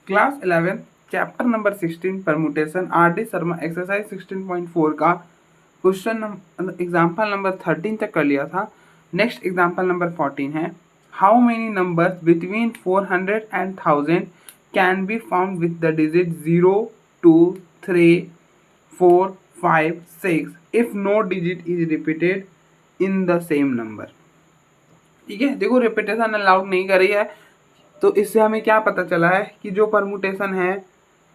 Class 11 chapter number 16 permutation RD. Sharma exercise 16.4 का question example number 13 तक कर लिया था। नेक्स्ट एग्जाम्पल नंबर 14 है, how many numbers between 400 and 1000 can be found with the digit 0, 2, 3, 4, 5, 6 if no digit is repeated in the same number. ठीक है, देखो repetition allowed नहीं कर रही है, तो इससे हमें क्या पता चला है कि जो परमुटेशन है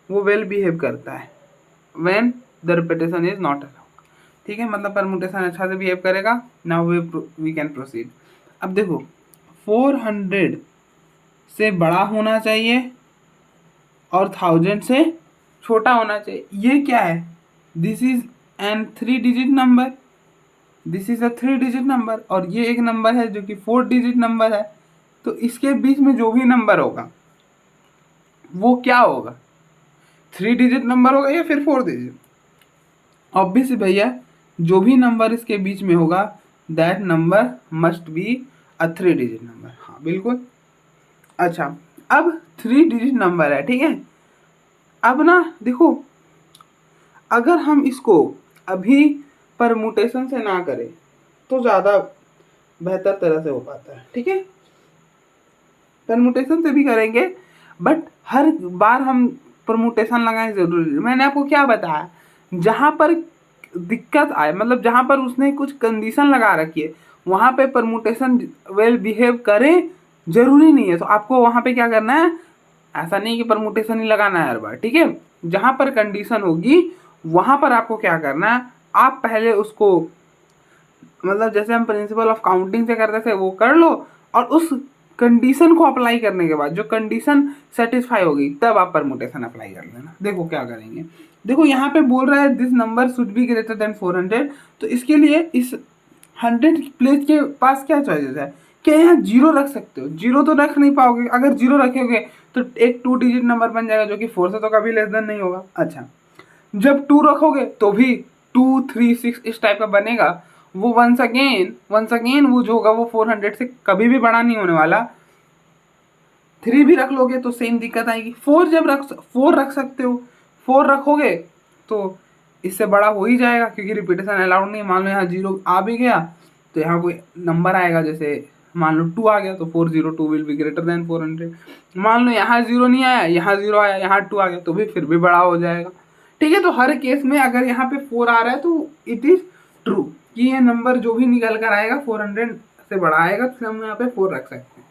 वो वेल बिहेव करता है when the repetition is not allowed. ठीक है, मतलब परमुटेशन अच्छा से बिहेव करेगा। Now we can proceed. अब देखो 400 से बड़ा होना चाहिए और 1000 से छोटा होना चाहिए। ये क्या है? This is an 3 digit number, this is a 3 digit number, और ये एक नंबर है जो कि 4 डिजिट नंबर है। तो इसके बीच में जो भी नंबर होगा वो क्या होगा? 3 डिजिट नंबर होगा या फिर 4 डिजिट? ऑब्वियसली भैया, जो भी नंबर इसके बीच में होगा that number must be a 3 digit number. हाँ बिल्कुल। अच्छा, अब 3 डिजिट नंबर है, ठीक है। अब ना देखो, अगर हम इसको अभी परमुटेशन से ना करें तो ज़्यादा बेहतर तरह से हो पाता है। ठीक है, परमुटेशन से भी करेंगे बट हर बार हम परमुटेशन लगाएं जरूरी नहीं। मैंने आपको क्या बताया, जहाँ पर दिक्कत आए, मतलब जहाँ पर उसने कुछ कंडीशन लगा रखी है वहाँ पे परमुटेशन वेल बिहेव करे, जरूरी नहीं है। तो आपको वहाँ पे क्या करना है, ऐसा नहीं कि परमुटेशन ही लगाना है हर बार। ठीक है, जहाँ पर कंडीशन होगी वहाँ पर आपको क्या करना है, आप पहले उसको, मतलब जैसे हम प्रिंसिपल ऑफ काउंटिंग से करते थे वो कर लो, और उस कंडीशन को अप्लाई करने के बाद जो कंडीशन सेटिस्फाई होगी तब आप परमुटेशन अप्लाई कर लेना। देखो क्या करेंगे, देखो यहाँ पे बोल रहा है this number should be greater than 400। तो इसके लिए इस 100 प्लेस के पास क्या चॉइसेस है? क्या यहाँ जीरो रख सकते हो? जीरो तो रख नहीं पाओगे। अगर जीरो रखोगे तो एक 2 डिजिट नंबर बन जाएगा जो कि 4 से तो कभी लेस देन नहीं होगा। अच्छा, जब 2 रखोगे तो भी 2, 3, 6 इस टाइप का बनेगा। वो वंस अगेन वो जो होगा वो 400 से कभी भी बड़ा नहीं होने वाला। 3 भी रख लोगे तो सेम दिक्कत आएगी। 4 रख सकते हो, 4 रखोगे तो इससे बड़ा हो ही जाएगा क्योंकि रिपीटेशन अलाउड नहीं। मान लो यहाँ 0 आ भी गया तो यहाँ कोई नंबर आएगा, जैसे मान लो 2 आ गया तो 402 विल बी ग्रेटर देन 400। मान लो यहाँ 0 नहीं आया, यहाँ 0 आया, यहाँ 2 आ गया तो भी फिर भी बड़ा हो जाएगा। ठीक है, तो हर केस में अगर यहाँ पे 4 आ रहा है तो इट इज ट्रू कि ये नंबर जो भी निकल कर आएगा 400 से बड़ा आएगा, तो हम यहाँ पे 4 रख सकते हैं।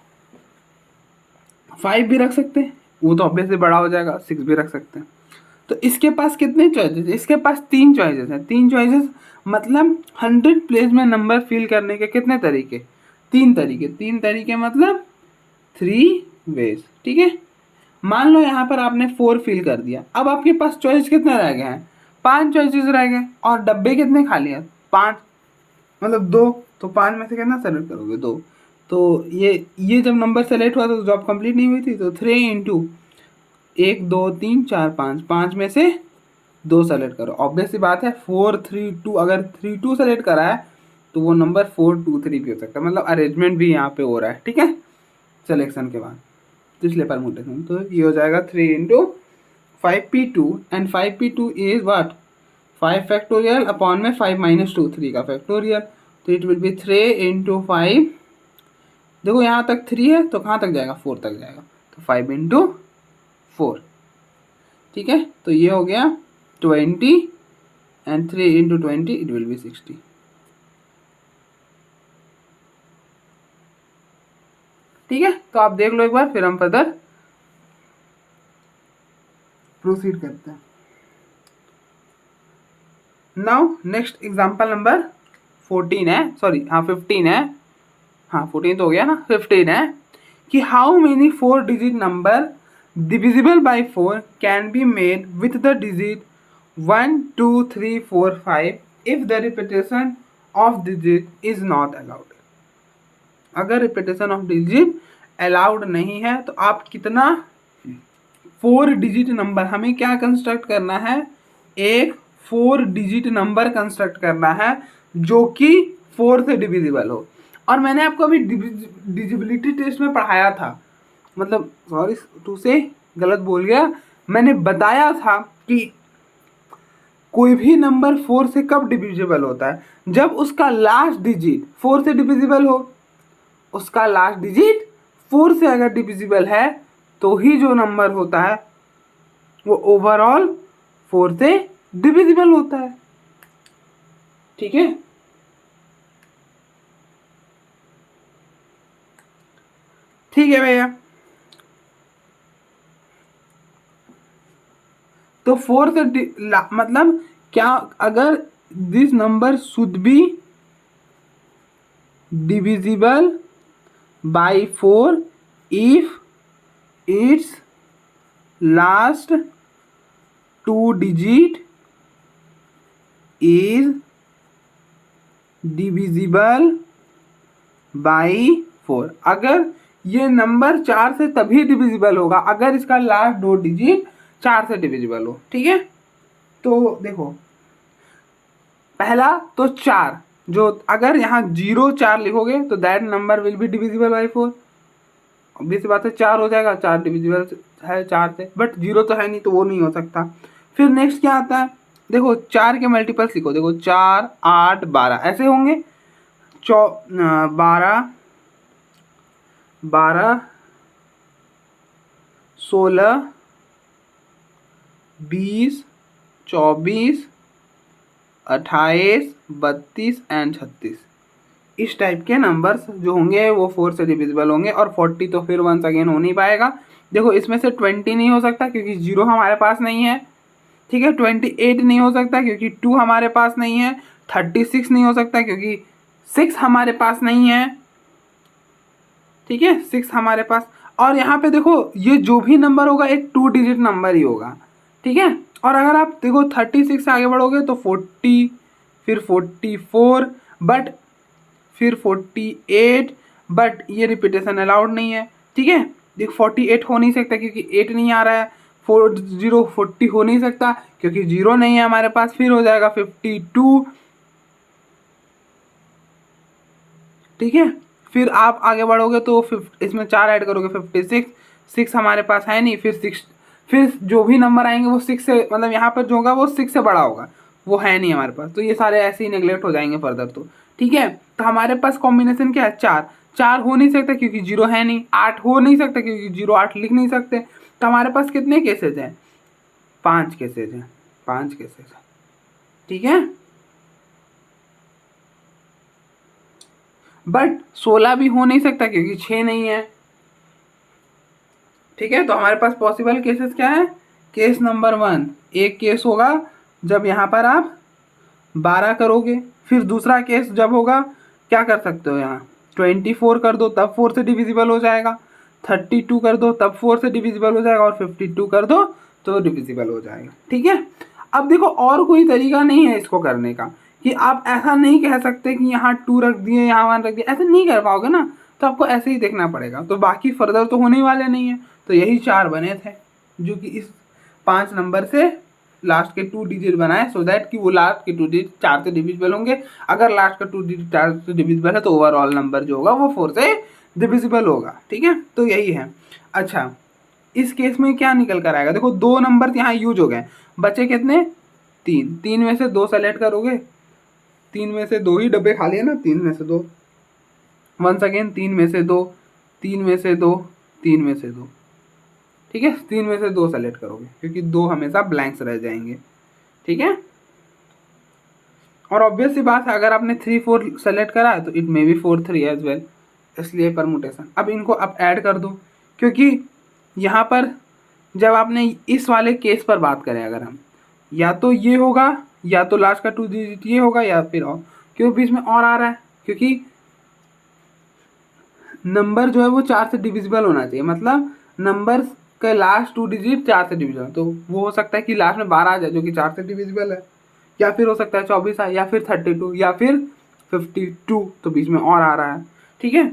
5 भी रख सकते हैं, वो तो ऑब्वियसली बड़ा हो जाएगा। 6 भी रख सकते हैं। तो इसके पास कितने चॉइसेस? इसके पास 3 चॉइसेस हैं। 3 चॉइसेस मतलब 100 प्लेस में नंबर फिल करने के कितने तरीके? 3 तरीके। 3 तरीके मतलब 3 वेज। ठीक है, मान लो यहाँ पर आपने 4 फिल कर दिया, अब आपके पास चॉइस कितने रह गए हैं? 5 चॉइसेस रह गए, और डब्बे कितने खाली हैं? 5, मतलब 2। तो 5 में से कितना सेलेक्ट करोगे? 2। तो ये जब नंबर सेलेक्ट हुआ तो जॉब कंप्लीट नहीं हुई थी, तो 3 इंटू 1, 2, 3, 4, 5, 5 में से 2 सेलेक्ट करो। ऑब्वियस सी बात है 4, 3, 2, अगर 3, 2 सेलेक्ट करा है तो वो नंबर 4, 2, 3 भी हो सकता है। मतलब अरेंजमेंट भी यहाँ पे हो रहा है। ठीक है, सिलेक्शन के बाद तो इसलिए परमुटेशन। तो ये हो जाएगा 3 into 5p2 and 5p2 is what? 5 factorial upon में 5 माइनस 2, 3 का फैक्टोरियल। तो इट विल बी 3 इंटू 5। देखो यहाँ तक 3 है तो कहाँ तक जाएगा? 4 तक जाएगा। तो 5 इंटू 4। ठीक है, तो ये हो गया 20 and 3 into 20 it will B 60। ठीक है, तो आप देख लो एक बार, फिर हम फर्दर प्रोसीड करते हैं। नाउ नेक्स्ट एग्जांपल नंबर 14 है, सॉरी हाँ 15 है। हाँ 14 तो हो गया ना, 15 है कि how many 4 digit number divisible by 4 can be made with the digit 1, 2, 3, 4, 5 if the repetition of digit is not allowed. अगर रिपीटेशन ऑफ डिजिट अलाउड नहीं है तो आप कितना 4 डिजिट नंबर, हमें क्या कंस्ट्रक्ट करना है? एक 4 डिजिट नंबर कंस्ट्रक्ट करना है जो कि 4 से डिविजिबल हो। और मैंने आपको अभी डिजिबिलिटी टेस्ट में पढ़ाया था, मतलब सॉरी टू से गलत बोल गया, मैंने बताया था कि कोई भी नंबर 4 से कब डिविजिबल होता है, जब उसका लास्ट डिजिट 4 से डिविजिबल हो। उसका लास्ट डिजिट 4 से अगर डिविजिबल है तो ही जो नंबर होता है वो ओवरऑल 4 से डिविजिबल होता है। ठीक है, ठीक है भैया। तो 4 से मतलब क्या, अगर this number should be divisible by 4 if it's last 2 digit is divisible by 4। अगर ये नंबर 4 से तभी डिविजिबल होगा अगर इसका लास्ट 2 डिजिट 4 से डिविजिबल हो। ठीक है, तो देखो पहला तो 4, जो अगर यहाँ 0 4 लिखोगे तो that number will be divisible by 4। Obvious बात है 4 हो जाएगा, 4 डिविजिबल है 4 से, बट 0 तो है नहीं तो वो नहीं हो सकता। फिर नेक्स्ट क्या आता है, देखो 4 के मल्टीपल्स लिखो, देखो 4 8 12 ऐसे होंगे। 12 12 16 20 24 28 32 एंड 36, इस टाइप के नंबर्स जो होंगे वो 4 से डिविजिबल होंगे। और 40 तो फिर वंस अगेन हो नहीं पाएगा। देखो इसमें से 20 नहीं हो सकता क्योंकि 0 हमारे पास नहीं है। ठीक है, 28 नहीं हो सकता क्योंकि 2 हमारे पास नहीं है। 36 नहीं हो सकता क्योंकि 6 हमारे पास नहीं है। ठीक है, 6 हमारे पास। और यहाँ पे देखो ये जो भी नंबर होगा एक 2 डिजिट नंबर ही होगा। ठीक है, और अगर आप देखो 36 से आगे बढ़ोगे तो 40, फिर 44, बट फिर 48, बट ये रिपीटेशन अलाउड नहीं है। ठीक है, देखो 48 हो नहीं सकता क्योंकि 8 नहीं आ रहा है। 40 हो नहीं सकता क्योंकि 0 नहीं है हमारे पास। फिर हो जाएगा 52। ठीक है, फिर आप आगे बढ़ोगे तो इसमें 4 ऐड करोगे 56। 6 हमारे पास है नहीं। फिर जो भी नंबर आएंगे वो 6 से, मतलब यहाँ पर जो होगा वो 6 से बड़ा होगा, वो है नहीं हमारे पास। तो ये सारे ऐसे ही नेग्लेक्ट हो जाएंगे फर्दर। तो ठीक है, तो हमारे पास कॉम्बिनेशन क्या है, 4। 4 हो नहीं सकता क्योंकि 0 है नहीं। 8 हो नहीं सकता क्योंकि 0 8 लिख नहीं सकते। तो हमारे पास कितने केसेज हैं, 5 केसेज हैं। 5 केसेज है। ठीक है, बट 16 भी हो नहीं सकता क्योंकि 6 नहीं है। ठीक है, तो हमारे पास पॉसिबल केसेस क्या है, केस नंबर 1 एक केस होगा जब यहाँ पर आप 12 करोगे। फिर दूसरा केस जब होगा, क्या कर सकते हो, यहाँ 24 कर दो तब 4 से डिविजिबल हो जाएगा। 32 कर दो तब 4 से डिविजिबल हो जाएगा। और 52 कर दो तो डिविजिबल हो जाएगा। ठीक है, अब देखो और कोई तरीका नहीं है इसको करने का, कि आप ऐसा नहीं कह सकते कि यहाँ 2 रख दिए यहाँ 1 रख दिए, ऐसे नहीं कर पाओगे ना। तो आपको ऐसे ही देखना पड़ेगा। तो बाकी फर्दर तो होने वाले नहीं है। तो यही 4 बने थे जो कि इस 5 नंबर से लास्ट के 2 डिजिट बनाए, सो दैट कि वो लास्ट के 2 डिजिट 4 से डिविजिबल होंगे। अगर लास्ट का 2 डिजिट 4 से डिविजिबल है तो ओवरऑल नंबर जो होगा वो 4 से डिविजिबल होगा। ठीक है, तो यही है। अच्छा, इस केस में क्या निकल कर आएगा, देखो 2 नंबर यहाँ यूज हो गए, बचे कितने, 3। 3 में से 2 सेलेक्ट करोगे, 3 में से 2 ही डब्बे खाली है ना, 3 में से 2। वंस अगेन 3 में से 2, 3 में से 2, 3 में से 2। ठीक है, 3 में से 2 सेलेक्ट करोगे क्योंकि 2 हमेशा ब्लैंक्स रह जाएंगे। ठीक है, और ऑब्वियस सी बात है अगर आपने 3 4 सेलेक्ट करा है तो it may be 4 3 as well, इसलिए परमुटेशन। अब इनको आप ऐड कर दो, क्योंकि यहाँ पर जब आपने इस वाले केस पर बात करें, अगर हम या तो ये होगा या तो लास्ट का 2 डिजिट ये होगा या फिर और, क्यों बीच में और आ रहा है, क्योंकि नंबर जो है वो 4 से डिविजिबल होना चाहिए। मतलब नंबर का लास्ट 2 डिजिट 4 से डिविजिबल, तो वो हो सकता है कि लास्ट में 12 आ जाए जो कि 4 से डिविजिबल है, या फिर हो सकता है 24 आए, या फिर 32, या फिर 52, तो बीच में और आ रहा है। ठीक है,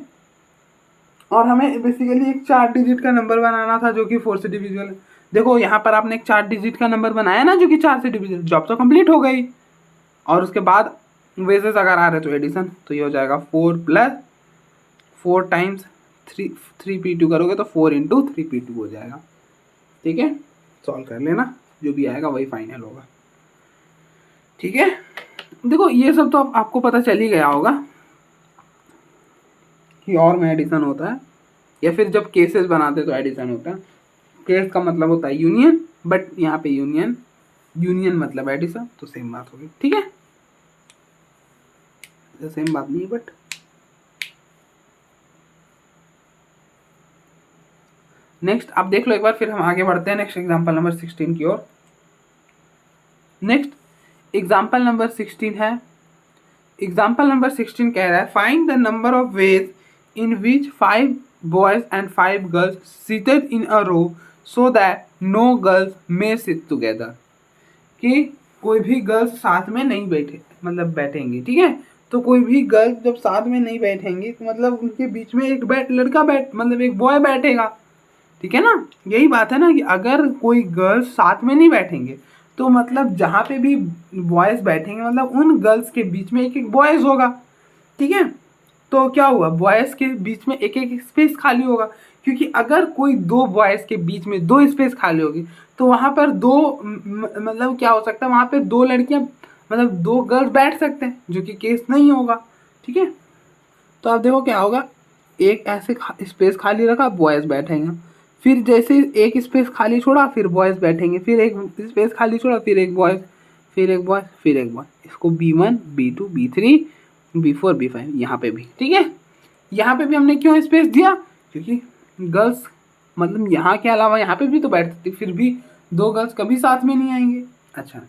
और हमें बेसिकली एक 4 डिजिट का नंबर बनाना था जो कि 4 से डिविजिबल है। देखो यहाँ पर आपने एक 4 डिजिट का नंबर बनाया ना जो कि 4 से डिविजिबल, जॉब तो कंप्लीट हो गई। और उसके बाद वेजेस अगर आ रहे तो एडिशन, तो ये हो जाएगा 4 + 4 टाइम्स 3 3p2 करोगे तो 4 × 3p2 हो जाएगा। ठीक है, सॉल्व कर लेना, जो भी आएगा वही फाइनल होगा। ठीक है, देखो ये सब तो आपको पता चल ही गया होगा कि और में एडिशन होता है, या फिर जब केसेस बनाते तो एडिशन होता है। केस का मतलब होता है यूनियन, बट यहाँ पे यूनियन मतलब एडिशन, तो सेम बात होगी। ठीक है, सेम बात नहीं, बट नेक्स्ट आप देख लो एक बार, फिर हम आगे बढ़ते हैं नेक्स्ट एग्जांपल नंबर 16 की ओर। नेक्स्ट एग्जांपल नंबर 16 है, एग्जाम्पल नंबर 16 कह रहा है find the number of ways in which 5 boys and 5 girls seated in a row so that no girls may sit together. कि कोई भी गर्ल्स साथ में नहीं बैठे, मतलब बैठेंगे, ठीक है, तो कोई भी गर्ल्स जब साथ में नहीं बैठेंगी तो मतलब उनके बीच में एक लड़का मतलब एक बॉय बैठेगा। ठीक है ना, यही बात है ना कि अगर कोई गर्ल्स साथ में नहीं बैठेंगे तो मतलब जहाँ पे भी बॉयज बैठेंगे मतलब उन गर्ल्स के बीच में एक एक बॉयज होगा। ठीक है, तो क्या हुआ, बॉयज के बीच में एक एक स्पेस खाली होगा, क्योंकि अगर कोई दो बॉयज के बीच में दो स्पेस खाली होगी तो वहाँ पर दो मतलब क्या हो सकता है, वहाँ पे दो लड़कियाँ मतलब दो गर्ल्स बैठ सकते हैं, जो कि केस नहीं होगा। ठीक है, तो आप देखो क्या होगा, एक ऐसे स्पेस खाली रखा, बॉयज बैठेंगे, फिर जैसे एक स्पेस खाली छोड़ा फिर बॉयज बैठेंगे, फिर एक स्पेस खाली छोड़ा फिर एक बॉयज, फिर एक बॉयज, फिर एक बॉय, इसको B1 B2 B3 B4 B5 यहाँ पे भी। ठीक है, यहाँ पे भी हमने क्यों स्पेस दिया, क्योंकि गर्ल्स मतलब यहाँ के अलावा यहाँ पे भी तो बैठ सकती, फिर भी दो गर्ल्स कभी साथ में नहीं आएंगे। अच्छा,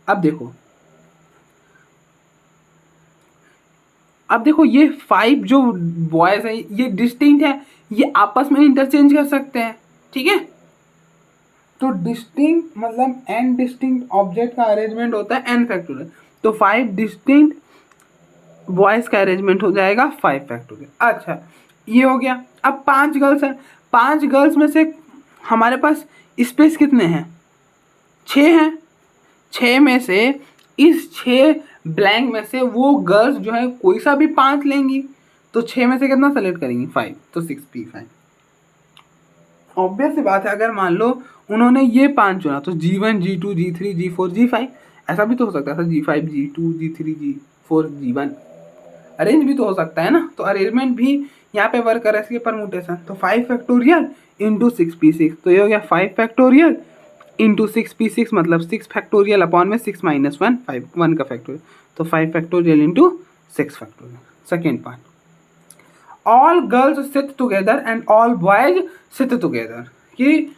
अब देखो ये 5 जो बॉयज हैं ये डिस्टिंक्ट है, ये आपस में इंटरचेंज कर सकते हैं। ठीक है, तो डिस्टिंक्ट मतलब एन डिस्टिंक्ट ऑब्जेक्ट का अरेंजमेंट होता है एन फैक्टोरियल, तो 5 डिस्टिंक्ट बॉयज का अरेंजमेंट हो जाएगा 5 फैक्टोरियल। अच्छा, ये हो गया। अब 5 गर्ल्स हैं, 5 गर्ल्स में से हमारे पास स्पेस कितने हैं, 6 हैं। 6 में से इस 6 ब्लैंक में से वो गर्ल्स जो है कोई सा भी 5 लेंगी, तो 6 में से कितना सेलेक्ट करेंगी, 5, तो 6P5। ऑब्वियस सी बात है, अगर मान लो उन्होंने ये 5 चुना तो G1 G2 G3 G4 G5, ऐसा भी तो हो सकता था G5 G2 G3 G4 G1, arrange भी तो हो सकता है ना, तो अरेंजमेंट भी यहाँ पे वर्क कर रहा है, इसके परमुटेशन, तो 5 फैक्टोरियल इंटू 6P6, तो ये हो गया 5 फैक्टोरियल इंटू 6P6 मतलब 6 फैक्टोरियल अपॉन में 6 माइनस 1 5 1 का फैक्टोरियल, तो 5 factorial into 6 factorial. Second part, all girls sit together and all boys seat together, कि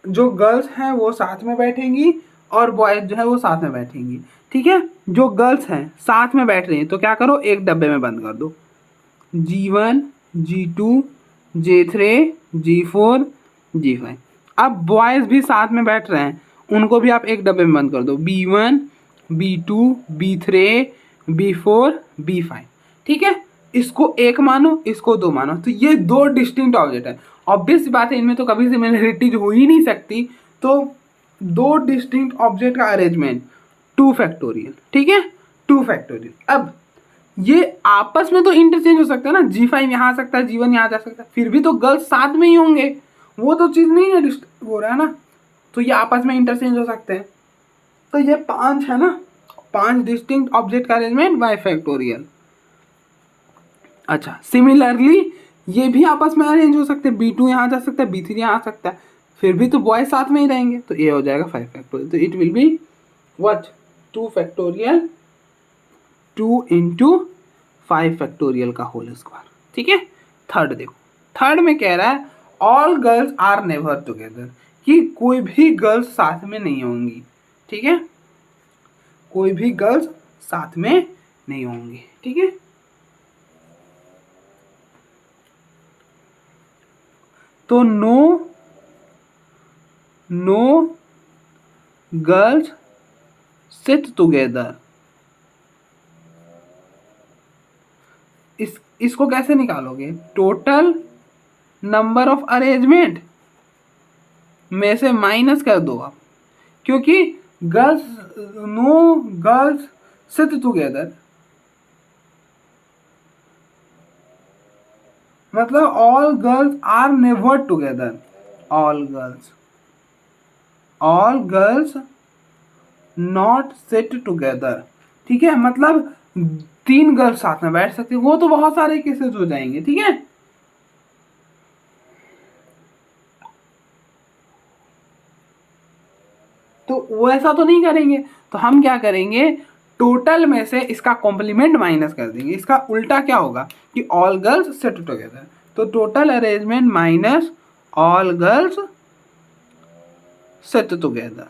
जो गर्ल्स हैं वो साथ में बैठेंगी और बॉयज जो है वो साथ में बैठेंगी। ठीक है, जो गर्ल्स हैं साथ में बैठ रही हैं तो क्या करो, एक डब्बे में बंद कर दो, G1 G2 G3 G4 G5। अब बॉयज भी साथ में बैठ रहे हैं, उनको भी आप एक डब्बे में बंद कर दो, B1 B2 B3 B4 B5। ठीक है, इसको एक मानो, इसको दो मानो, तो ये दो डिस्टिंक्ट ऑब्जेक्ट है। ऑब्वियस बात है, इनमें तो कभी सिमिलरिटीज हो ही नहीं सकती, तो दो डिस्टिंक्ट ऑब्जेक्ट का अरेंजमेंट 2 फैक्टोरियल। ठीक है, 2 फैक्टोरियल। अब ये आपस में तो इंटरचेंज हो सकता है ना, G5 यहाँ आ सकता है, G1 यहाँ जा सकता है, फिर भी तो गर्ल्स साथ में ही होंगे, वो तो चीज़ नहीं है हो रहा है ना, तो ये आपस में इंटरचेंज हो सकते हैं। तो ये 5 है ना, 5 डिस्टिंक्ट ऑब्जेक्ट का अरेंजमेंट बाय फैक्टोरियल। अच्छा, सिमिलरली ये भी आपस में अरेंज हो सकते हैं, B2 यहाँ जा सकता है, B3 यहाँ आ सकता है, फिर भी तो बॉय साथ में ही रहेंगे, तो ये हो जाएगा 5 फैक्टोरियल, तो it will be what 2 factorial 2 into 5 factorial का होल स्क्वायर। ठीक है, थर्ड देखो, थर्ड में कह रहा है all girls are never together, कि कोई भी गर्ल्स साथ में नहीं होंगी। ठीक है, कोई भी गर्ल्स साथ में नहीं होंगी। ठीक है, तो नो गर्ल्स सिट टुगेदर, इसको कैसे निकालोगे, टोटल नंबर ऑफ अरेंजमेंट में से माइनस कर दो आप, क्योंकि girls no girls sit together, मतलब all girls are never together, all girls not sit together, ठीक है, मतलब 3 गर्ल्स साथ में बैठ सकती, वो तो बहुत सारे केसेस हो जाएंगे, ठीक है। तो वो ऐसा तो नहीं करेंगे, तो हम क्या करेंगे, टोटल में से इसका कॉम्प्लीमेंट माइनस कर देंगे। इसका उल्टा क्या होगा कि ऑल गर्ल्स सिट टुगेदर, तो total arrangement minus all girls sit together,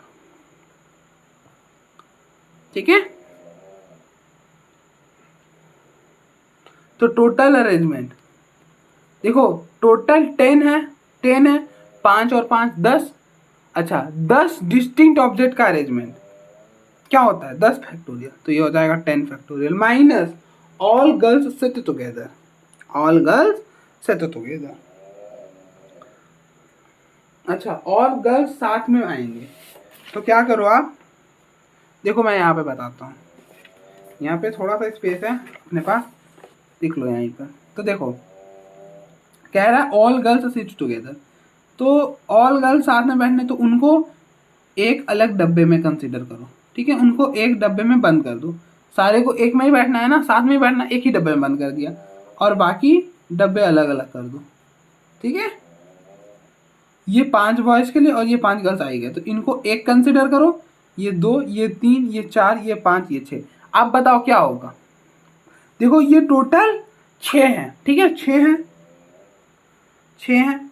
ठीक है। तो टोटल अरेंजमेंट देखो, टोटल 10 है, 5 और 5 10, अच्छा 10 डिस्टिंक्ट ऑब्जेक्ट का अरेंजमेंट क्या होता है 10 फैक्टोरियल, तो ये हो जाएगा 10 factorial minus all girls sit together, all girls sit together. अच्छा, और गर्ल्स साथ में आएंगे तो क्या करो आप, देखो मैं यहाँ पे बताता हूँ, यहाँ पे थोड़ा सा स्पेस है अपने पास, देख लो यहीं पर। तो देखो कह रहा है ऑल गर्ल्स सिट टुगेदर, तो ऑल गर्ल्स साथ में बैठने, तो उनको एक अलग डब्बे में कंसीडर करो, ठीक है, उनको एक डब्बे में बंद कर दो, सारे को एक में ही बैठना है ना, साथ में ही बैठना, एक ही डब्बे में बंद कर दिया, और बाकी डब्बे अलग अलग कर दो, ठीक है। ये 5 बॉयज के लिए और ये 5 गर्ल्स आई गए, तो इनको एक कंसिडर करो, ये 2, ये 3, ये 4, ये 5, ये 6। आप बताओ क्या होगा, देखो ये टोटल 6 हैं, ठीक है, 6 हैं,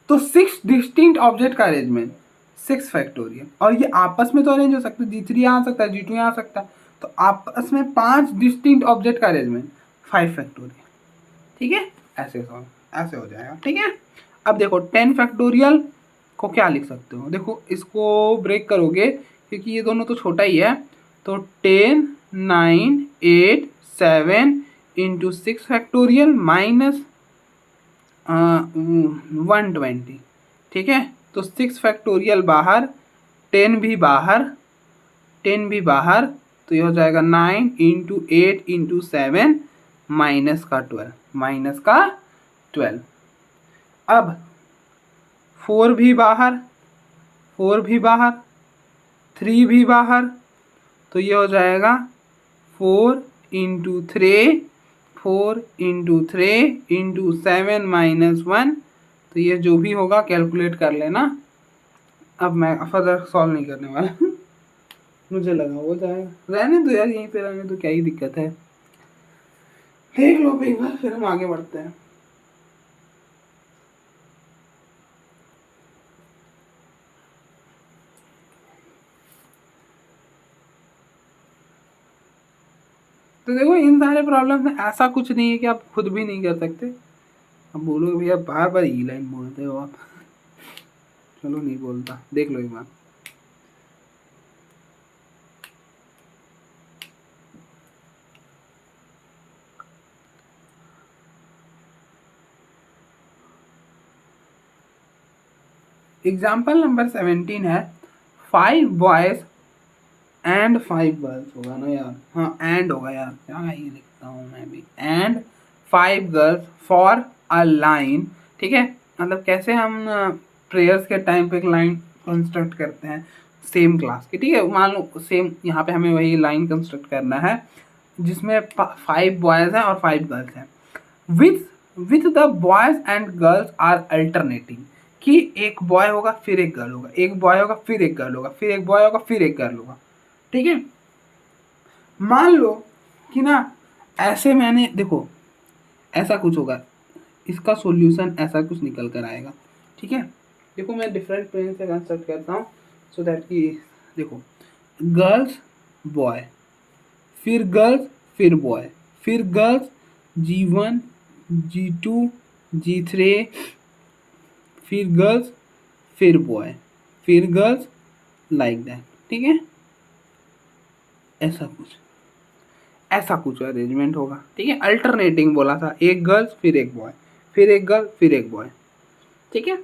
तो 6 डिस्टिंक्ट ऑब्जेक्ट का अरेंजमेंट 6 फैक्टोरियल, और ये आपस में तो अरेंज हो सकते हैं, G3 यहाँ आ सकता है, G2 यहाँ आ सकता है, तो आपस में 5 डिस्टिंक्ट ऑब्जेक्ट का अरेंजमेंट 5 फैक्टोरियल, ठीक है। ऐसे हो जाएगा, ठीक है। अब देखो 10 फैक्टोरियल को क्या लिख सकते हो, देखो इसको ब्रेक करोगे क्योंकि ये दोनों तो छोटा ही है, तो 10 9 8 7 इंटू 6 फैक्टोरियल माइनस 120, ठीक है। तो 6 फैक्टोरियल बाहर, 10 भी बाहर, 10 भी बाहर, तो ये हो जाएगा 9 इंटू 8 इंटू 7 माइनस का 12, माइनस का 12। अब 4 भी बाहर, 4 भी बाहर, 3 भी बाहर, तो ये हो जाएगा 4 इंटू 3, 4 इंटू 3 इंटू 7 माइनस 1, तो ये जो भी होगा कैलकुलेट कर लेना। अब मैं फर्दर सॉल्व नहीं करने वाला मुझे लगा हो जाएगा, रहने दो यार, यहीं पे रहने दो, क्या ही दिक्कत है, देख लो एक बार फिर हम आगे बढ़ते हैं। तो देखो इन सारे प्रॉब्लम में ऐसा कुछ नहीं है कि आप खुद भी नहीं कर सकते, अब बोलोगे भैया बार बार ई लाइन बोलते हो आप चलो नहीं बोलता, देख लो एक बार। एग्जाम्पल नंबर 17 है 5 बॉयज एंड 5 गर्ल्स, होगा ना यार, हाँ एंड होगा यार, क्या ये लिखता हूँ मैं भी, and 5 girls for a line, ठीक है, मतलब कैसे हम प्रेयर्स के टाइम पे एक लाइन कंस्ट्रक्ट करते हैं सेम क्लास की, ठीक है, मान लो सेम यहाँ पे हमें वही लाइन कंस्ट्रक्ट करना है जिसमें 5 बॉयज हैं और 5 गर्ल्स हैं, with the boys and girls are alternating, कि एक बॉय होगा फिर एक गर्ल होगा, एक बॉय होगा फिर एक गर्ल होगा, फिर एक बॉय होगा फिर एक गर्ल होगा, ठीक है। मान लो कि ना ऐसे मैंने देखो ऐसा कुछ होगा, इसका सॉल्यूशन ऐसा कुछ निकल कर आएगा, ठीक है। देखो मैं डिफरेंट प्लेन से कंस्ट्रक्ट करता हूँ सो दैट कि देखो गर्ल्स बॉय, फिर गर्ल्स, फिर बॉय, फिर गर्ल्स G1 G2 G3, फिर गर्ल्स, फिर बॉय, फिर गर्ल्स, लाइक दैट, ठीक है। ऐसा कुछ अरेंजमेंट होगा, ठीक है, अल्टरनेटिंग बोला था, एक गर्ल्स फिर एक बॉय, फिर एक गर्ल फिर एक बॉय, ठीक है,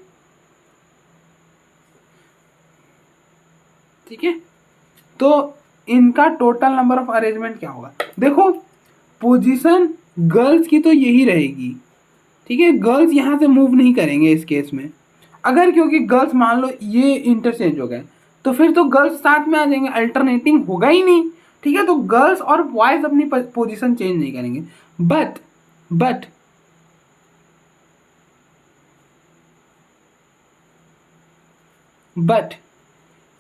ठीक है। तो इनका टोटल नंबर ऑफ अरेंजमेंट क्या होगा, देखो पोजीशन गर्ल्स की तो यही रहेगी, ठीक है, गर्ल्स यहाँ से मूव नहीं करेंगे इस केस में। अगर क्योंकि गर्ल्स मान लो ये इंटरचेंज हो गए तो फिर तो गर्ल्स साथ में आ जाएंगे, अल्टरनेटिंग होगा ही नहीं। ठीक है, तो गर्ल्स और बॉयज अपनी पोजीशन चेंज नहीं करेंगे। बट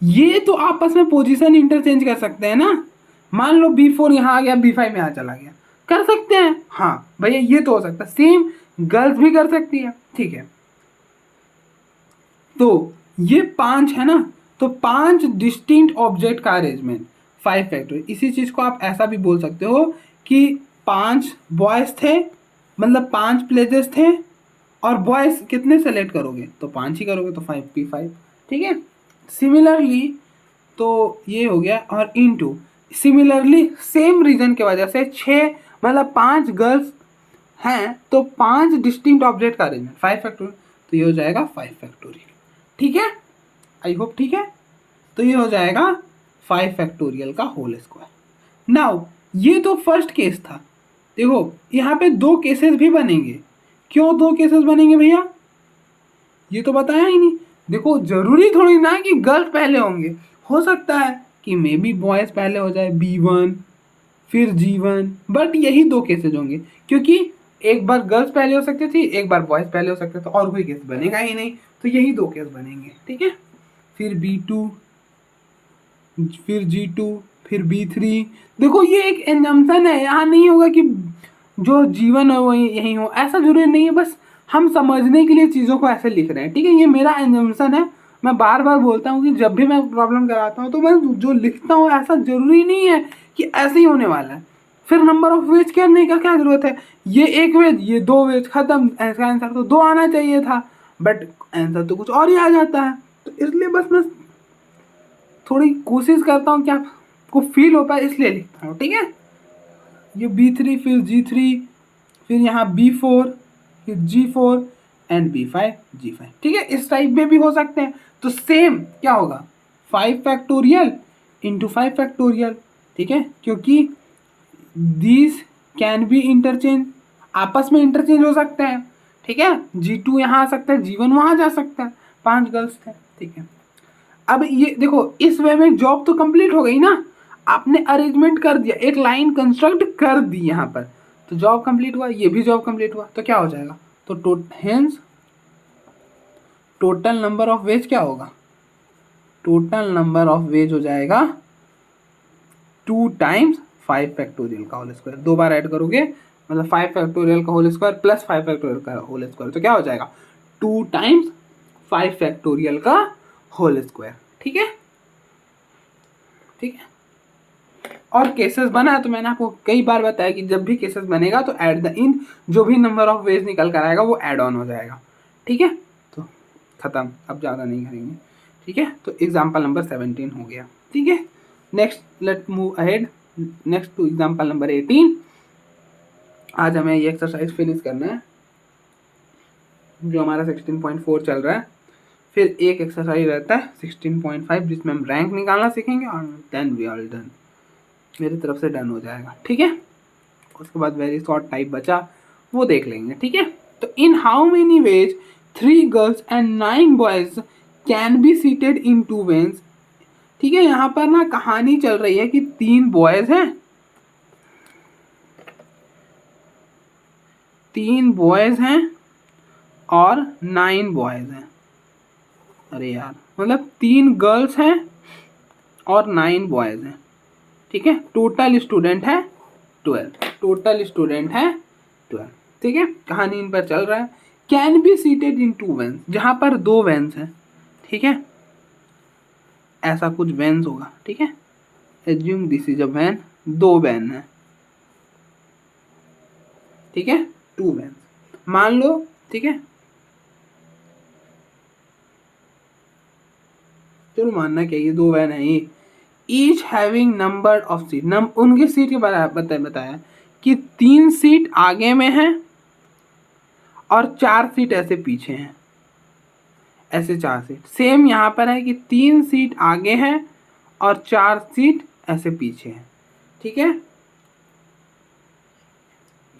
ये तो आपस में पोजीशन इंटरचेंज कर सकते हैं ना। मान लो B4 यहाँ आ गया, B5 यहाँ चला गया, कर सकते हैं। हाँ भैया ये तो हो सकता है, सेम गर्ल्स भी कर सकती है। ठीक है, तो ये 5 है ना, तो 5 डिस्टिंक्ट ऑब्जेक्ट का अरेंजमेंट 5 फैक्टोरियल। इसी चीज को आप ऐसा भी बोल सकते हो कि 5 बॉयज थे, मतलब 5 प्लेजेस थे, और बॉयज कितने सेलेक्ट करोगे तो 5 ही करोगे, तो 5p5। ठीक है, सिमिलरली तो ये हो गया, और इनटू सिमिलरली सेम रीजन की वजह से 6 मतलब 5 गर्ल्स हैं तो 5 डिस्टिंक्ट ऑब्जेक्ट का अरेंजमेंट 5 फैक्टोरियल, तो ये हो जाएगा 5 फैक्टोरियल। ठीक है, आई होप ठीक है। तो ये हो जाएगा 5 फैक्टोरियल का होल स्क्वायर। नाउ ये तो फर्स्ट केस था। देखो यहाँ पे 2 केसेस भी बनेंगे। क्यों 2 केसेस बनेंगे भैया, ये तो बताया ही नहीं। देखो जरूरी थोड़ी ना कि गर्ल्स पहले होंगे, हो सकता है कि मे बी बॉयज पहले हो जाए, B1 फिर G1, बट यही 2 केसेज होंगे, क्योंकि एक बार गर्ल्स पहले हो सकती थी, एक बार बॉयज पहले हो सकते थे, और कोई केस बनेगा ही नहीं, तो यही 2 केस बनेंगे। ठीक है, फिर B2 फिर G2 फिर B3। देखो ये एक एजम्पशन है, यहाँ नहीं होगा कि जो जीवन है वो यही हो, ऐसा जरूरी नहीं है, बस हम समझने के लिए चीज़ों को ऐसे लिख रहे हैं। ठीक है, ये मेरा एजम्पशन है। मैं बार बार बोलता हूँ कि जब भी मैं प्रॉब्लम कराता हूँ तो मैं जो लिखता हूँ ऐसा जरूरी नहीं है कि ऐसे ही होने वाला है। फिर नंबर ऑफ वेज करने का क्या जरूरत है, ये 1 वेज ये 2 वेज, खत्म। ऐसा आंसर तो 2 आना चाहिए था, बट आंसर तो कुछ और ही आ जाता है। तो इसलिए बस मैं थोड़ी कोशिश करता हूँ कि आपको फील हो पाए, इसलिए लिखता हूँ। ठीक है, ये B3 फिर G3 फिर यहाँ B4 फिर G4 एंड B5 G5। ठीक है, इस टाइप में भी हो सकते हैं। तो सेम क्या होगा, 5 फैक्टोरियल इंटू 5 फैक्टोरियल। ठीक है, क्योंकि दीज कैन बी इंटरचेंज, आपस में इंटरचेंज हो सकते हैं। ठीक है, G2 यहाँ आ सकता है, G1 वहाँ जा सकता है, 5 गर्ल्स थे। ठीक है, अब ये देखो इस वे में जॉब तो कंप्लीट हो गई ना, आपने अरेंजमेंट कर दिया, एक लाइन कंस्ट्रक्ट कर दी यहाँ पर, तो जॉब कंप्लीट हुआ, ये भी जॉब कंप्लीट हुआ, तो क्या हो जाएगा, तो hence total number of veg क्या होगा, टोटल नंबर ऑफ वेज हो जाएगा 2 टाइम्स 5 फैक्टोरियल का होल स्क्वायर। 2 बार ऐड करोगे मतलब 5 फैक्टोरियल का होल स्क्वायर प्लस 5 फैक्टोरियल का होल स्क्वायर, तो क्या हो जाएगा 2 टाइम्स 5 फैक्टोरियल का होल स्क्वायर। ठीक है, ठीक है। और केसेस बना है तो मैंने आपको कई बार बताया कि जब भी केसेस बनेगा तो एट द इन जो भी नंबर ऑफ वेज निकल कर आएगा वो ऐड ऑन हो जाएगा। ठीक है, तो खत्म, अब ज़्यादा नहीं करेंगे। ठीक है, तो एग्जाम्पल नंबर 17 हो गया। ठीक है, next let move ahead next to example number 18। आज हमें ये एक्सरसाइज फिनिश करना है जो हमारा 16.4 चल रहा है। फिर एक एक्सरसाइज रहता है 16.5 जिसमें हम रैंक निकालना सीखेंगे, और देन वी आर डन, मेरी तरफ से डन हो जाएगा। ठीक है, उसके बाद वेरी शॉर्ट टाइप बचा वो देख लेंगे। ठीक है, तो in how many ways 3 girls and 9 boys can be seated in 2 veins. ठीक है, यहाँ पर ना कहानी चल रही है कि 3 बॉयज हैं, 3 बॉयज हैं और 9 बॉयज हैं। अरे यार, मतलब 3 गर्ल्स हैं और 9 बॉयज हैं। ठीक है, टोटल स्टूडेंट है 12, टोटल स्टूडेंट है 12। ठीक है, कहानी इन पर चल रहा है। Can be seated in 2 vans, जहां पर 2 वैन्स हैं। ठीक है, ऐसा कुछ वैन्स होगा। ठीक है, assume this is a van, 2 van है। ठीक है, 2 वैन्स मान लो। ठीक है, चलो मानना क्या, ये 2 वैन है ये, each having number of seat, उनकी सीट के बारे बताया कि 3 सीट आगे में है और 4 सीट ऐसे पीछे हैं, ऐसे 4 सीट। सेम यहाँ पर है कि 3 सीट आगे है और 4 सीट ऐसे पीछे है। ठीक है,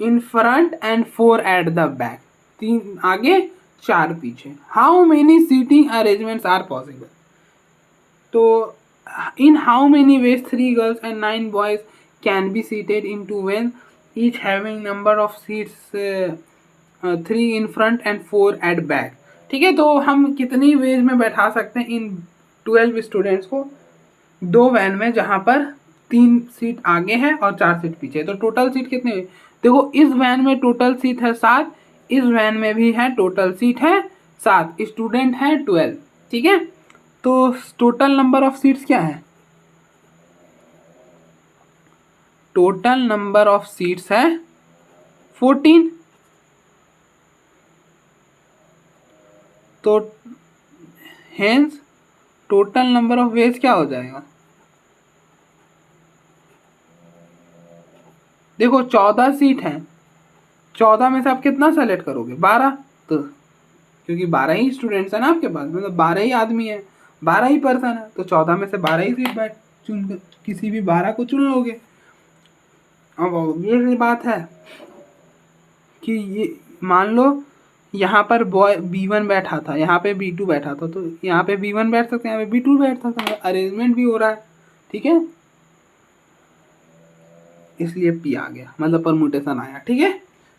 in front and 4 at the back. 3 आगे 4 पीछे। How many seating arrangements are possible? तो in how many ways 3 girls and 9 boys can be seated in 2 vans, each having number of seats 3 in front and 4 at back? ठीक है, तो हम कितनी veg में बैठा सकते हैं इन 12 स्टूडेंट्स को 2 वैन में, जहाँ पर 3 सीट आगे है और 4 सीट पीछे। तो टोटल सीट कितनी हुई? देखो, इस वैन में टोटल सीट है 7, इस वैन में भी है टोटल सीट है 7, स्टूडेंट है 12। ठीक है, तो टोटल नंबर ऑफ सीट्स क्या है? टोटल नंबर ऑफ सीट्स है 14। तो hence total number of veg क्या हो जाएगा? देखो 14 सीट है, 14 में से आप कितना सेलेक्ट करोगे? 12। तो क्योंकि 12 ही स्टूडेंट्स है ना आपके पास, मतलब 12 ही आदमी है, 12 ही पर्सन है, तो 14 में से 12 ही सीट बैठ चुन, किसी भी 12 को चुन लोगे। अब ये बात है कि ये मान लो यहाँ पर बॉय B1 बैठा था, यहाँ पे B2 बैठा था, तो यहाँ पे B1 बैठ सकते हैं, यहाँ पे B2 बैठ सकते हैं, अरेंजमेंट भी हो रहा है। ठीक है, इसलिए P आ गया, मतलब परमुटेशन आया। ठीक है,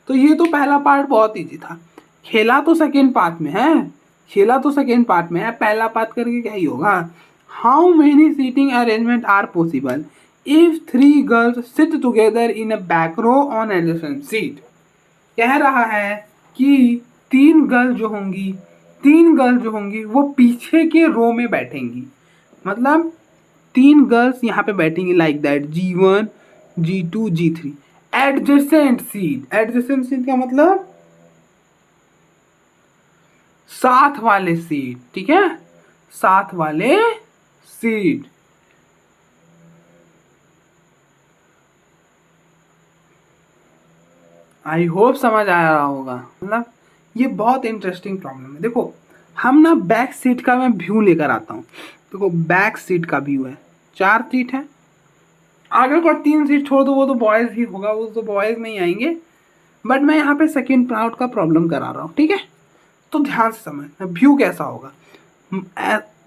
तो ये तो पहला पार्ट बहुत ईजी था। खेला तो सेकेंड पार्ट में है, खेला तो सेकेंड पार्ट में है, पहला पार्ट करके क्या ही होगा? How many seating arrangement are possible if 3 girls sit together in a back row on adjacent seat? कह रहा है कि 3 गर्ल्स जो होंगी वो पीछे के रो में बैठेंगी, मतलब 3 गर्ल्स यहाँ पे बैठेंगी like that, G1 G2 G3 adjacent seat. Adjacent seat का मतलब साथ वाले सीट। ठीक है, साथ वाले सीट। आई होप समझ आ रहा होगा, मतलब ये बहुत इंटरेस्टिंग प्रॉब्लम है। देखो, हम ना बैक सीट का मैं व्यू लेकर आता हूँ। देखो, बैक सीट का व्यू है, 4 सीट है, आगे को 3 सीट छोड़ दो, वो तो बॉयज़ ही होगा, वो तो बॉयज़ में ही आएंगे, बट मैं यहाँ पे सेकेंड पार्ट का प्रॉब्लम करा रहा हूँ। ठीक है, तो ध्यान से समझना व्यू कैसा होगा।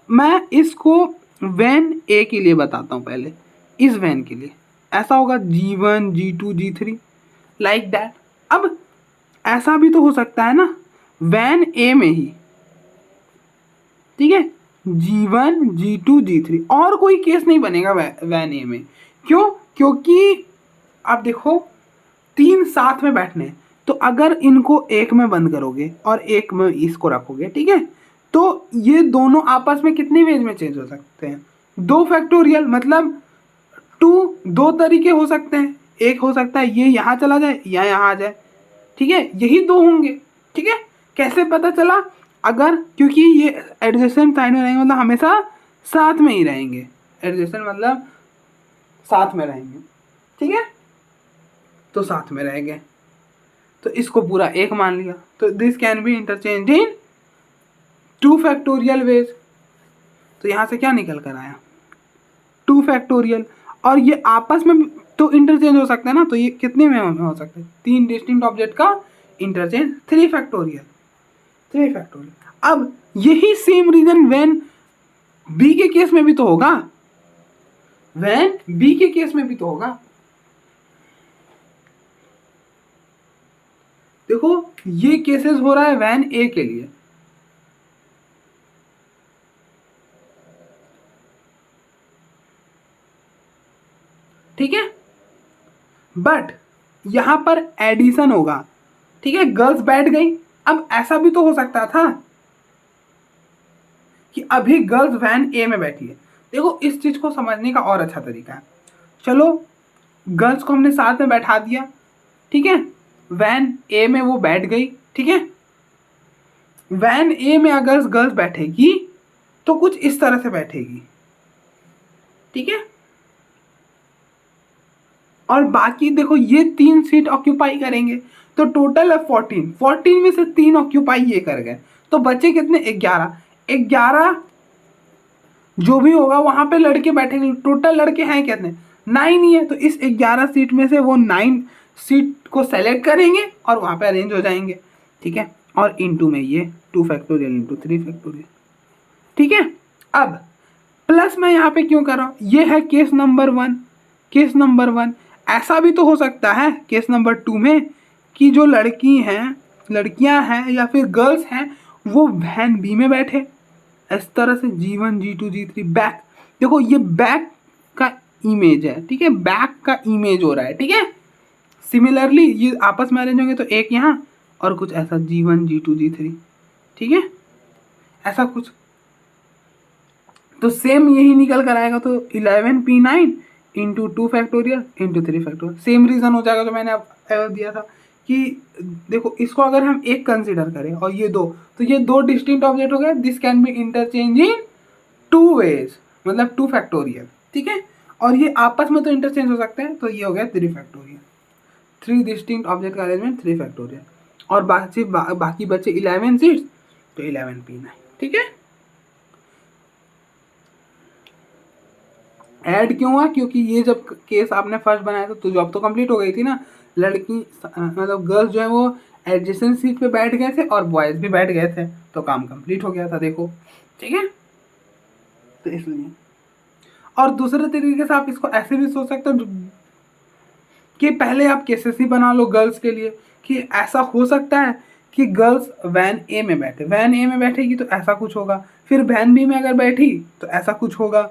मैं इसको वैन ए के लिए बताता हूँ पहले। इस वैन के लिए ऐसा होगा G1 G2 G3 like that. अब ऐसा भी तो हो सकता है ना वैन ए में ही, ठीक है, G1 G2 G3, और कोई केस नहीं बनेगा वैन ए में। क्यों? क्योंकि अब देखो 3 साथ में बैठने हैं, तो अगर इनको एक में बंद करोगे और एक में इसको रखोगे, ठीक है, तो ये दोनों आपस में कितनी वेज में चेंज हो सकते हैं? 2 फैक्टोरियल, मतलब 2 तरीके हो सकते हैं। एक हो सकता है ये यहाँ चला जाए या यहाँ आ जाए, ठीक है, यही 2 होंगे। ठीक है, कैसे पता चला? अगर क्योंकि ये एडजेसेंट साइड में रहेंगे, मतलब हमेशा साथ में ही रहेंगे, एडजेसेंट मतलब साथ में रहेंगे। ठीक है, तो साथ में रहेंगे, तो इसको पूरा एक मान लिया, तो this can be interchange in 2 factorial veg. तो यहाँ से क्या निकल कर आया? 2 फैक्टोरियल। और ये आपस में तो इंटरचेंज हो सकता है ना, तो ये कितने में हो सकता है? 3 डिस्टिंक्ट ऑब्जेक्ट का इंटरचेंज, 3 फैक्टोरियल, 3 फैक्टोरियल। अब यही सेम रीजन वैन बी के केस में भी तो होगा, वैन बी के केस में भी तो होगा। देखो, ये केसेस हो रहा है वैन ए के लिए, ठीक है, बट यहां पर एडिशन होगा। ठीक है, गर्ल्स बैठ गई। अब ऐसा भी तो हो सकता था कि अभी गर्ल्स वैन ए में बैठी है। देखो, इस चीज को समझने का और अच्छा तरीका है। चलो, गर्ल्स को हमने साथ में बैठा दिया, ठीक है, वैन ए में वो बैठ गई। ठीक है, वैन ए में अगर गर्ल्स बैठेगी तो कुछ इस तरह से बैठेगी, ठीक है, और बाकी देखो ये 3 सीट ऑक्यूपाई करेंगे, तो टोटल है 14 में से 3 ऑक्यूपाई ये कर गए, तो बचे कितने? 11 जो भी होगा वहां पे लड़के बैठेंगे। टोटल लड़के हैं कितने? 9 ही है, तो इस 11 सीट में से वो 9 सीट को सेलेक्ट करेंगे और वहां पे अरेंज हो जाएंगे। ठीक है, और इंटू में ये 2 फैक्टोरियल इंटू 3 फैक्टोरियल। ठीक है, अब प्लस मैं यहाँ पे क्यों कर रहा हूँ, ये है केस नंबर 1। केस नंबर 1 ऐसा भी तो हो सकता है केस नंबर 2 में कि जो लड़कियां हैं या फिर गर्ल्स हैं वो वैन बी में बैठे, इस तरह से G1 G2 G3 बैक। देखो ये बैक का इमेज है, ठीक है, बैक का इमेज हो रहा है। ठीक है, सिमिलरली ये आपस में अरेंज होंगे तो एक यहाँ और कुछ ऐसा G1 G2 G3। ठीक है, ऐसा कुछ तो सेम यही निकल कर आएगा। तो 11P9 into 2 factorial into 3 factorial, same reason हो जाएगा जो मैंने अब दिया था कि देखो इसको अगर हम एक कंसीडर करें और ये दो, तो ये दो डिस्टिंक्ट ऑब्जेक्ट हो गए। This can be interchange in 2 ways, मतलब 2 फैक्टोरियल। ठीक है, और ये आपस में तो इंटरचेंज हो सकते हैं, तो ये हो गया 3 फैक्टोरियल। 3 डिस्टिंक्ट ऑब्जेक्ट का अरेंजमेंट 3 फैक्टोरियल, और बाकी बचे 11 सीट्स, तो 11P9। ठीक है, ऐड क्यों हुआ, क्योंकि ये जब केस आपने फर्स्ट बनाया था तो जॉब तो कंप्लीट हो गई थी ना, लड़की मतलब गर्ल्स जो है वो एडजेसेंट सीट पे बैठ गए थे और बॉयज भी बैठ गए थे, तो काम कंप्लीट हो गया था। देखो, ठीक है, तो इसलिए। और दूसरे तरीके से आप इसको ऐसे भी सोच सकते हो कि पहले आप केसेस ही बना लो गर्ल्स के लिए, कि ऐसा हो सकता है कि गर्ल्स वैन ए में बैठे, वैन ए में बैठेगी तो ऐसा कुछ होगा, फिर वैन बी में अगर बैठी तो ऐसा कुछ होगा,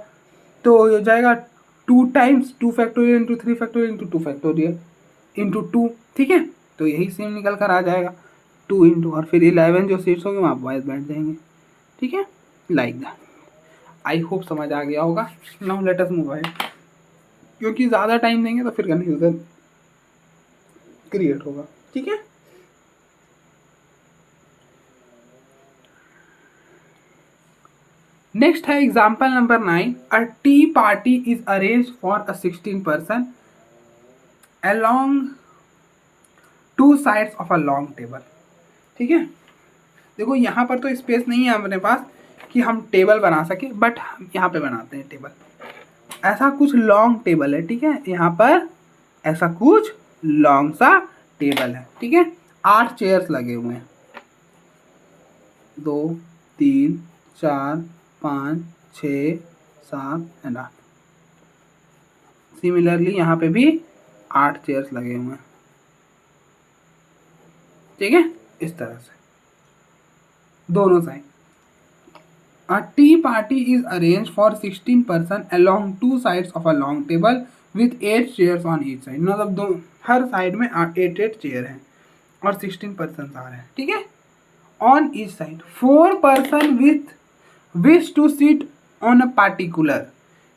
तो हो जाएगा 2 times 2 factorial into 3 factorial into 2 factorial into 2। ठीक है, तो यही सेम निकल कर आ जाएगा 2 इंटू, और फिर 11 जो सीट्स होंगे वहाँ बॉयज बैठ जाएंगे। ठीक है, लाइक दैट। आई होप समझ आ गया होगा। Now let us move ahead, क्योंकि ज़्यादा टाइम देंगे तो फिर कन्फ्यूजन क्रिएट होगा। ठीक है, नेक्स्ट है example number 9। A T party is arrange for a 16 person along 2 sides of a long table. ठीक है, देखो यहाँ पर तो स्पेस नहीं है अपने पास कि हम टेबल बना सके, बट हम यहाँ पे बनाते हैं टेबल। ऐसा कुछ लॉन्ग टेबल है, ठीक है, यहाँ पर ऐसा कुछ लॉन्ग सा टेबल है। ठीक है, 8 चेयर्स लगे हुए हैं, 2 3 4 5 6 7 एंड 8। सिमिलरली यहाँ पे भी 8 चेयर्स लगे हुए हैं। ठीक है, इस तरह से दोनों side. A tea party is arranged for 16 person along 2 sides of a long table with 8 chairs on each side। मतलब दो हर साइड में 8 चेयर हैं और 16 पर्सन आ रहे हैं। ठीक है, on each side 4 person with wish to seat on a particular,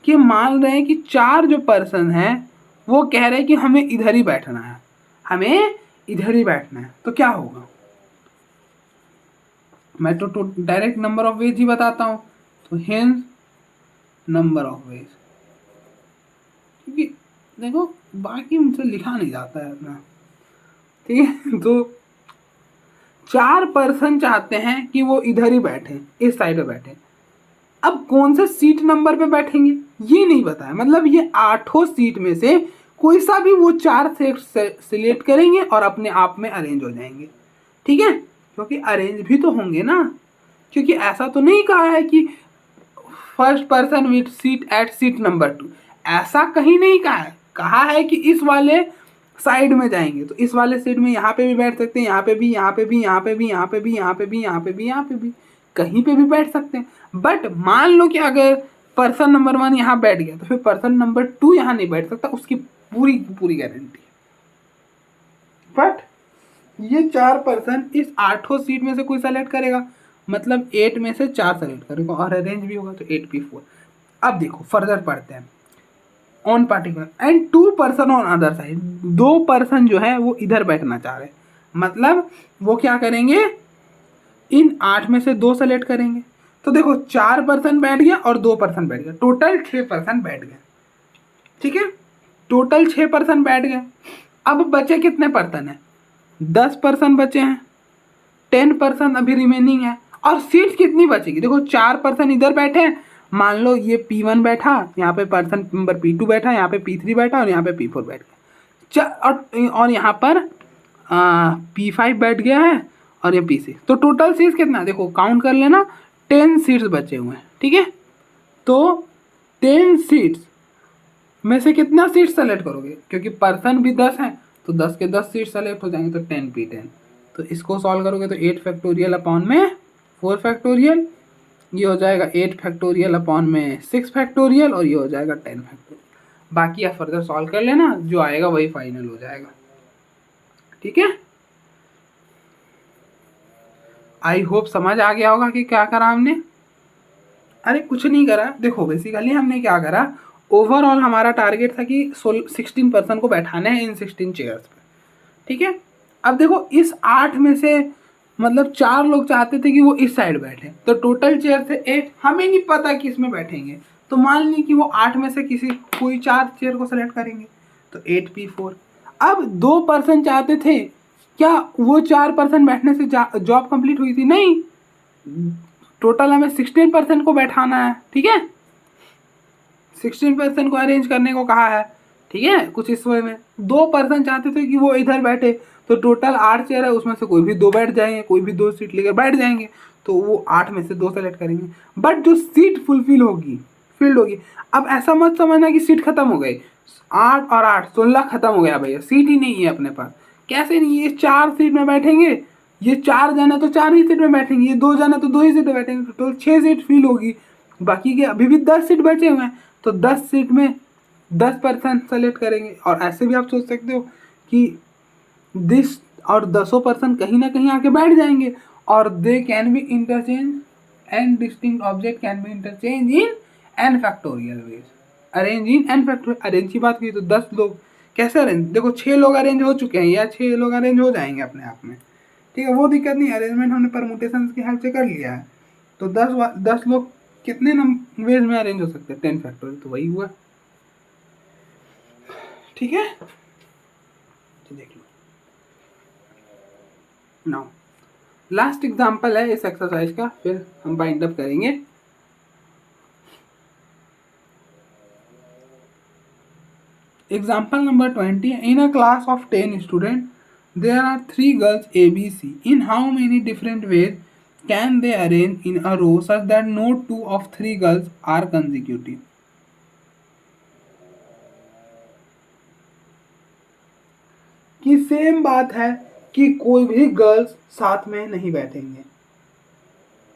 कि मान रहे हैं कि 4 जो पर्सन हैं वो कह रहे हैं कि हमें इधर ही बैठना है, हमें इधर ही बैठना है, तो क्या होगा। मैं तो डायरेक्ट नंबर ऑफ वेज ही बताता हूँ, तो हेंस नंबर ऑफ वेज, क्योंकि देखो बाकी मुझसे लिखा नहीं जाता है अपना। ठीक है, तो 4 पर्सन चाहते हैं कि वो इधर ही बैठे, इस साइड पे बैठे। अब कौन से सीट नंबर पे बैठेंगे ये नहीं बताया, मतलब ये 8 सीट में से कोई सा भी वो 4 सेट सिलेक्ट करेंगे और अपने आप में अरेंज हो जाएंगे। ठीक है, क्योंकि अरेंज भी तो होंगे ना, क्योंकि ऐसा तो नहीं कहा है कि first person with seat at seat number 2, ऐसा कहीं नहीं कहा है कि इस वाले साइड में जाएंगे तो इस वाले सीट में यहाँ पे भी बैठ सकते हैं, यहाँ पे भी, यहाँ पे भी, यहाँ पे भी, यहाँ पे भी, यहाँ पे भी, यहाँ पे भी, यहाँ पे भी, कहीं पे भी बैठ सकते हैं। बट मान लो कि अगर पर्सन नंबर 1 यहाँ बैठ गया तो फिर पर्सन नंबर 2 यहाँ नहीं बैठ सकता, उसकी पूरी पूरी गारंटी है। बट ये 4 पर्सन इस 8 सीट में से कोई सेलेक्ट करेगा, मतलब 8 में से 4 सेलेक्ट करेगा और अरेंज भी होगा, तो 8P4। अब देखो फर्दर पढ़ते हैं। On particular and 2 person on other side, 2 person जो है वो इधर बैठना चाह रहे हैं, मतलब वो क्या करेंगे, इन 8 में से 2 सेलेक्ट करेंगे। तो देखो 4 पर्सन बैठ गया और 2 पर्सन बैठ गया, टोटल 6 पर्सन बैठ गए। ठीक है, टोटल 6 पर्सन बैठ गए। अब बचे कितने पर्सन हैं, 10 पर्सन बचे हैं, 10 पर्सन अभी रिमेनिंग है। और सीट कितनी बचेगी, देखो 4 पर्सन इधर बैठे हैं, मान लो ये P1 बैठा, यहाँ पे पर्सन नंबर P2 बैठा, यहाँ पे P3 बैठा और यहाँ पे P4 बैठ गया, और यहाँ पर P5 बैठ गया है और ये पीसी। तो टोटल सीट्स कितना, देखो काउंट कर लेना, 10 सीट्स बचे हुए हैं, ठीक है। तो 10 सीट्स में से कितना सीट सेलेक्ट करोगे, क्योंकि पर्सन भी 10 हैं तो 10 के 10 सीट सेलेक्ट हो जाएंगे, तो 10 तो इसको सॉल्व करोगे तो 8 फैक्टोरियल अपॉन में 4 फैक्टोरियल, ये हो जाएगा 8 फैक्टोरियल अपॉन में 6 फैक्टोरियल, और ये हो जाएगा 10 फैक्टोरियल। बाकी आप फर्दर सॉल्व कर लेना, जो आएगा वही फाइनल हो जाएगा, ठीक है। आई होप समझ आ गया होगा कि क्या करा हमने। अरे कुछ नहीं करा, देखो बेसिकली हमने क्या करा, ओवरऑल हमारा टारगेट था कि 16% को बैठाना है इन 16 चेयर्स पे, ठीक है। अब देखो इस 8 में से मतलब 4 लोग चाहते थे कि वो इस साइड बैठे, तो टोटल चेयर थे 8, हमें नहीं पता किस में बैठेंगे, तो मान ली कि वो 8 में से कोई 4 चेयर को सेलेक्ट करेंगे, तो 8p4। अब 2% चाहते थे, क्या वो 4% बैठने से जॉब कंप्लीट हुई थी, नहीं, टोटल हमें 16% को बैठाना है, ठीक है। 16% को अरेंज करने को कहा है, ठीक है। कुछ इस वे में 2% चाहते थे कि वो इधर बैठे, तो टोटल 8 चेयर है, उसमें से कोई भी 2 बैठ जाएंगे, कोई भी 2 सीट लेकर बैठ जाएंगे, तो वो 8 में से 2 सेलेक्ट करेंगे। बट जो सीट फुलफिल होगी, फिल्ड होगी, अब ऐसा मत समझना कि सीट खत्म हो गई, 8 और 8 16 खत्म हो गया भैया, सीट ही नहीं है अपने पास। कैसे नहीं, ये 4 सीट में बैठेंगे, ये 4 जन है तो 4 ही सीट में बैठेंगे, ये 2 जन है तो 2 ही सीट में बैठेंगे, टोटल 6 सीट फिल होगी। बाकी के अभी भी 10 सीट बचे हुए हैं, तो 10 सीट में 10% सेलेक्ट करेंगे। और ऐसे भी आप सोच सकते हो कि दिस और 10% कहीं ना कहीं आके बैठ जाएंगे, और they can be interchange and distinct object can be interchange in an factorial veg. Arrange in an factorial, arrange की बात की तो 10 लोग कैसे अरेंज, देखो 6 लोग अरेंज हो चुके हैं, या 6 लोग अरेंज हो जाएंगे अपने आप में, ठीक है, वो दिक्कत नहीं, अरेंजमेंट हमने परमुटेशन की हेल्प से कर लिया है। तो 10 लोग कितने वेज में अरेंज हो सकते हैं, 10 फैक्टोरियल, तो वही हुआ, ठीक है। तो देख लो नाउ, लास्ट एग्जांपल है इस एक्सरसाइज का, फिर हम बाइंड अप करेंगे। Example number 20, in a class of 10 student there are 3 girls A, B, C. In how many different ways can they arrange in a row such that no 2 of 3 girls are consecutive? कि same बात है कि कोई भी girls साथ में नहीं बैठेंगे,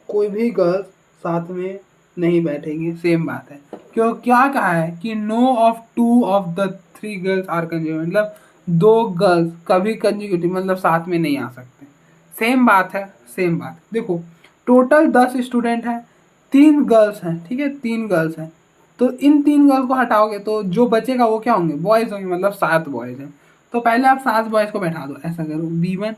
कोई भी गर्ल्स साथ में नहीं बैठेंगे, सेम बात है। क्यों, क्या कहा है कि no of 2 of the 3 girls are consecutive, मतलब 2 गर्ल्स कभी कंज्यूटिव मतलब साथ में नहीं आ सकते, सेम बात है, सेम बात। देखो टोटल 10 स्टूडेंट हैं, 3 गर्ल्स हैं, ठीक है, 3 गर्ल्स हैं, तो इन 3 गर्ल्स को हटाओगे तो जो बचेगा वो क्या होंगे, बॉयज होंगे, मतलब 7 बॉयज हैं। तो पहले आप 7 बॉयज को बैठा दो, ऐसा करो B1।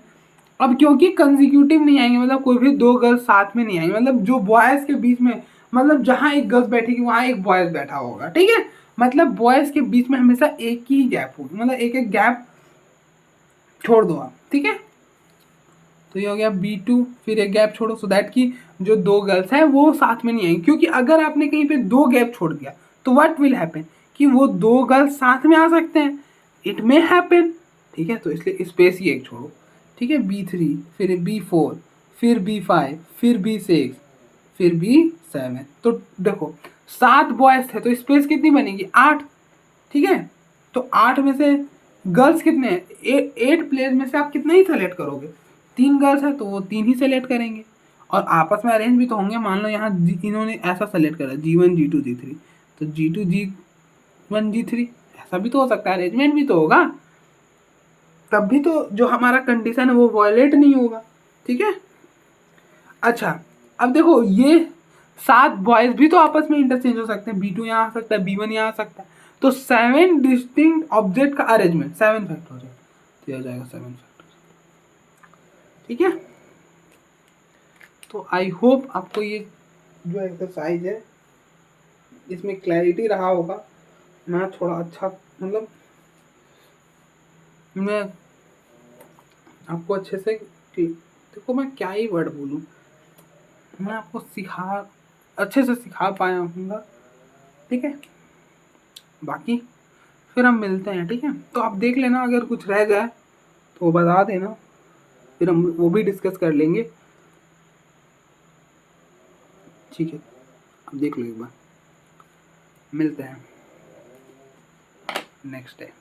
अब क्योंकि कंजिक्यूटिव नहीं आएंगे, मतलब कोई भी 2 गर्ल्स साथ में नहीं आएंगे, मतलब जो बॉयज के बीच में, मतलब जहां एक गर्ल्स बैठेगी वहां एक बॉयज बैठा होगा, ठीक है, मतलब बॉयज के बीच में हमेशा एक ही गैप होगी, मतलब एक एक गैप छोड़ दो आप, ठीक है। तो ये हो गया B2, फिर एक गैप छोड़ो, सो दैट कि जो 2 गर्ल्स हैं वो साथ में नहीं आएंगी, क्योंकि अगर आपने कहीं पे 2 गैप छोड़ दिया तो व्हाट विल हैपन कि वो 2 गर्ल्स साथ में आ सकते हैं, इट मे हैपन, ठीक है, तो इसलिए स्पेस ही एक छोड़ो, ठीक है। B3, फिर B4, फिर B5, फिर B6, फिर B7। तो देखो 7 बॉयज थे तो स्पेस कितनी बनेगी, 8, ठीक है। तो 8 में से गर्ल्स कितने हैं, 8 प्लेस में से आप कितना ही सेलेक्ट करोगे, 3 गर्ल्स है तो वो 3 ही सेलेक्ट करेंगे, और आपस में अरेंज भी तो होंगे। मान लो यहाँ इन्होंने ऐसा सेलेक्ट करा G1 G2 G3, तो G2 G1 G3, ऐसा भी तो हो सकता है, अरेंजमेंट भी तो होगा, तब भी तो जो हमारा कंडीशन है वो वायलेट नहीं होगा, ठीक है। अच्छा अब देखो ये 7 बॉयज भी तो आपस में इंटरचेंज हो सकते हैं, B2 यहाँ आ सकता है, B1 यहाँ आ सकता है, तो 7 डिस्टिंक्ट ऑब्जेक्ट का अरेंजमेंट 7 फैक्टोरियल, तो हो जाएगा 7 फैक्टोरियल, ठीक है। तो आई होप आपको ये जो एक्सरसाइज है इसमें क्लैरिटी रहा होगा। मैं थोड़ा अच्छा मतलब मैं आपको अच्छे से, देखो मैं क्या ही वर्ड बोलूँ, मैं आपको अच्छे से सिखा पाया हूँगा, ठीक है। बाकी फिर हम मिलते हैं, ठीक है। तो आप देख लेना, अगर कुछ रह जाए तो बता देना। फिर हम वो भी डिस्कस कर लेंगे। ठीक है, अब देख लो एक बार, मिलते हैं नेक्स्ट डे।